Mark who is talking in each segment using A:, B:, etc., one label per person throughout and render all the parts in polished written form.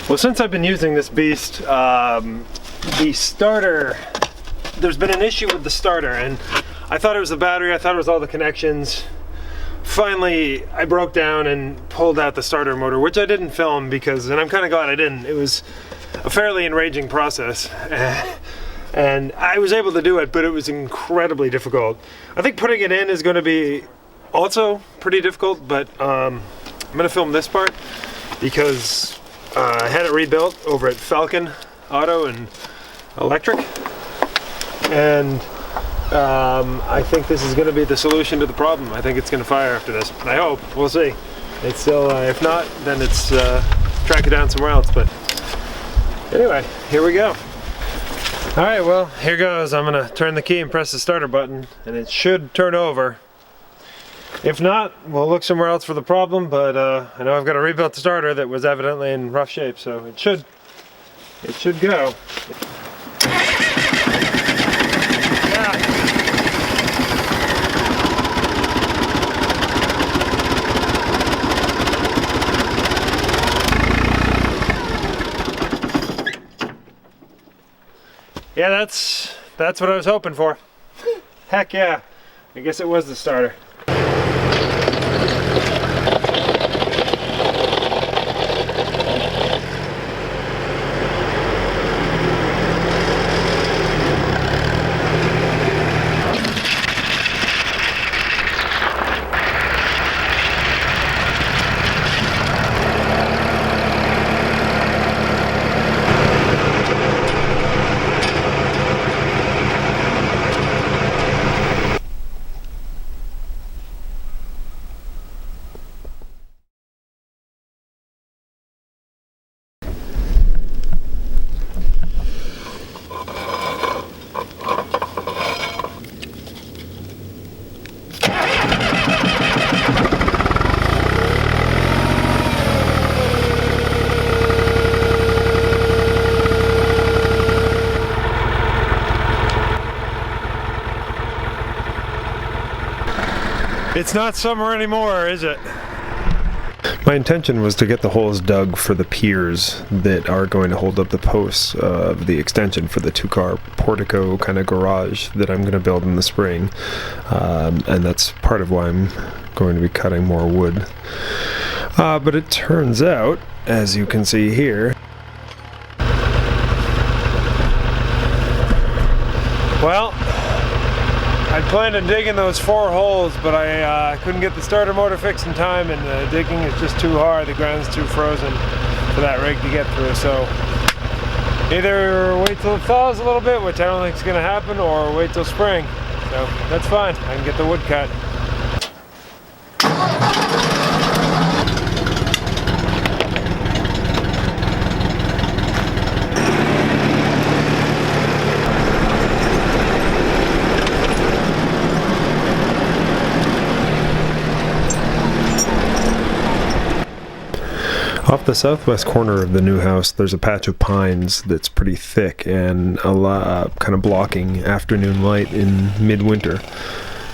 A: Well, since I've been using this beast, the starter, there's been an issue with the starter, and I thought it was the battery, I thought it was all the connections. Finally, I broke down and pulled out the starter motor, which I didn't film because, and I'm kind of glad I didn't. It was a fairly enraging process. And I was able to do it, but it was incredibly difficult. I think putting it in is going to be also pretty difficult, but I'm going to film this part because I had it rebuilt over at Falcon Auto and Electric, and I think this is going to be the solution to the problem. I think it's going to fire after this. I hope. We'll see. It's still, if not, then it's track it down somewhere else. But anyway, here we go. All right, well, here goes. I'm going to turn the key and press the starter button, and it should turn over. If not, we'll look somewhere else for the problem, but I know I've got a rebuilt starter that was evidently in rough shape, so it should go. Yeah, that's what I was hoping for. Heck yeah. I guess it was the starter. It's not summer anymore, is it? My intention was to get the holes dug for the piers that are going to hold up the posts of the extension for the two-car portico kind of garage that I'm going to build in the spring. And that's part of why I'm going to be cutting more wood. But it turns out, as you can see here, well, I planned on digging those 4 holes, but I couldn't get the starter motor fixed in time, and the digging is just too hard. The ground's too frozen for that rig to get through. So either wait till it thaws a little bit, which I don't think is going to happen, or wait till spring. So that's fine. I can get the wood cut. Off the southwest corner of the new house, there's a patch of pines that's pretty thick and a lot, kind of blocking afternoon light in midwinter.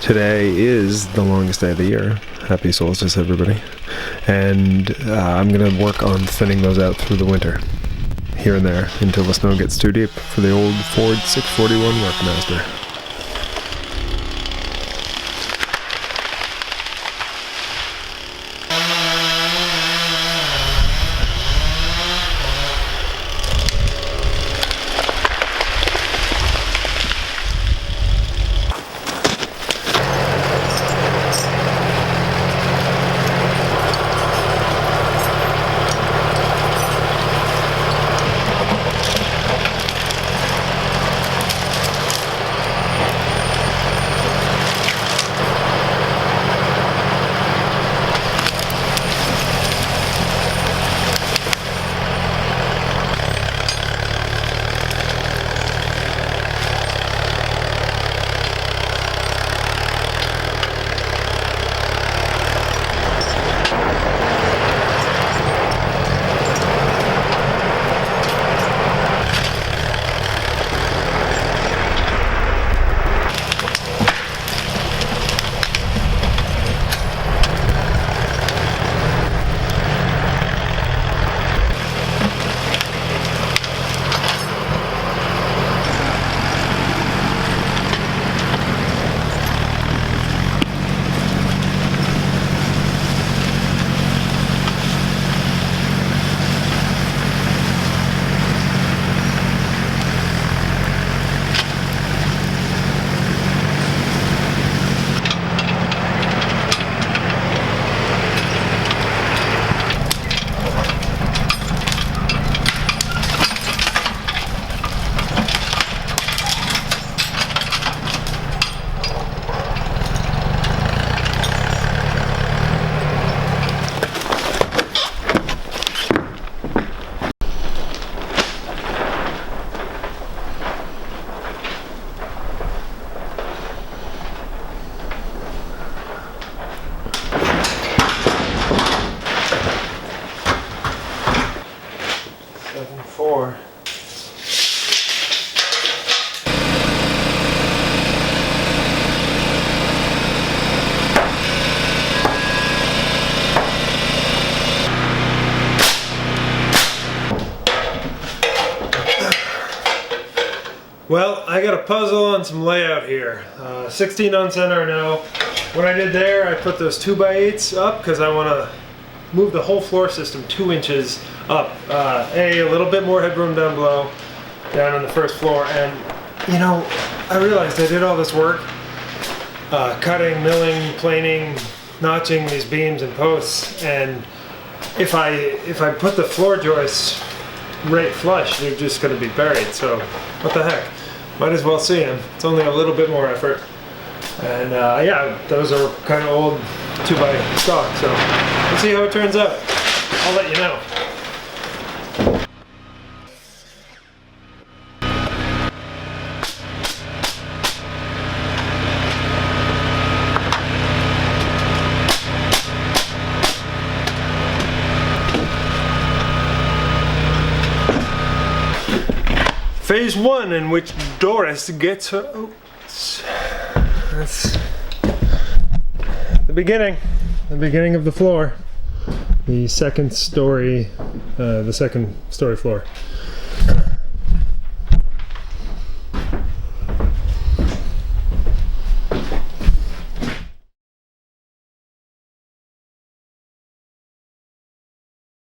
A: Today is the longest day of the year. Happy solstice, everybody. And I'm going to work on thinning those out through the winter, here and there, until the snow gets too deep for the old Ford 641 Workmaster. Well, I got a puzzle on some layout here. 16 on center, I know. What I did there, I put those 2x8s up because I want to move the whole floor system 2 inches up. A little bit more headroom down below, down on the first floor. And, you know, I realized I did all this work, cutting, milling, planing, notching these beams and posts, and if I put the floor joists right flush, they're just going to be buried. So what the heck, might as well see them. It's only a little bit more effort, and yeah, those are kind of old 2x stock, so we'll see how it turns out. I'll let you know. Phase 1, in which Doris gets her oats. That's the beginning of the floor. The second story floor.